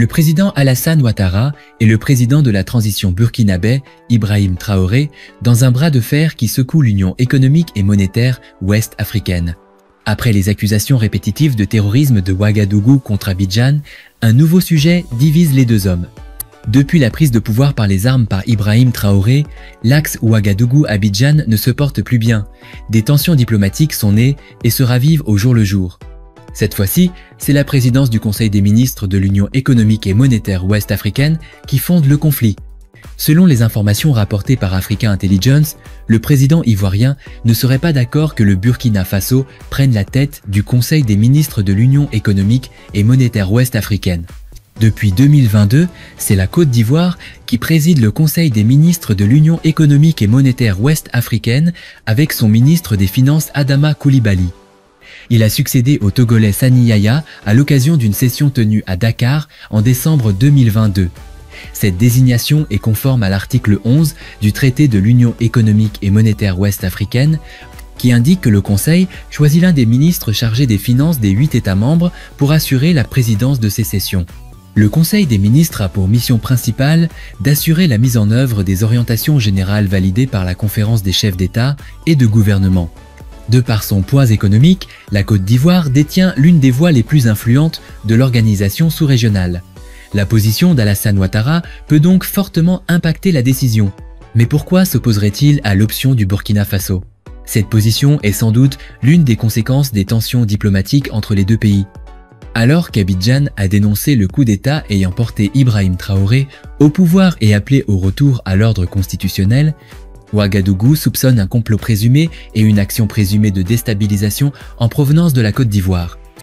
Le président Alassane Ouattara et le président de la transition burkinabé, Ibrahim Traoré, dans un bras de fer qui secoue l'Union économique et monétaire ouest-africaine. Après les accusations répétitives de terrorisme de Ouagadougou contre Abidjan, un nouveau sujet divise les deux hommes. Depuis la prise de pouvoir par les armes par Ibrahim Traoré, l'axe Ouagadougou-Abidjan ne se porte plus bien. Des tensions diplomatiques sont nées et se ravivent au jour le jour. Cette fois-ci, c'est la présidence du Conseil des ministres de l'Union économique et monétaire ouest-africaine qui fonde le conflit. Selon les informations rapportées par Africa Intelligence, le président ivoirien ne serait pas d'accord que le Burkina Faso prenne la tête du Conseil des ministres de l'Union économique et monétaire ouest-africaine. Depuis 2022, c'est la Côte d'Ivoire qui préside le Conseil des ministres de l'Union économique et monétaire ouest-africaine avec son ministre des Finances Adama Coulibaly. Il a succédé au Togolais Sani Yaya à l'occasion d'une session tenue à Dakar en décembre 2022. Cette désignation est conforme à l'article 11 du traité de l'Union économique et monétaire ouest-africaine qui indique que le Conseil choisit l'un des ministres chargés des finances des 8 États membres pour assurer la présidence de ces sessions. Le Conseil des ministres a pour mission principale d'assurer la mise en œuvre des orientations générales validées par la conférence des chefs d'État et de gouvernement. De par son poids économique, la Côte d'Ivoire détient l'une des voix les plus influentes de l'organisation sous-régionale. La position d'Alassane Ouattara peut donc fortement impacter la décision. Mais pourquoi s'opposerait-il à l'option du Burkina Faso? Cette position est sans doute l'une des conséquences des tensions diplomatiques entre les deux pays. Alors qu'Abidjan a dénoncé le coup d'État ayant porté Ibrahim Traoré au pouvoir et appelé au retour à l'ordre constitutionnel, Ouagadougou soupçonne un complot présumé et une action présumée de déstabilisation en provenance de la Côte d'Ivoire.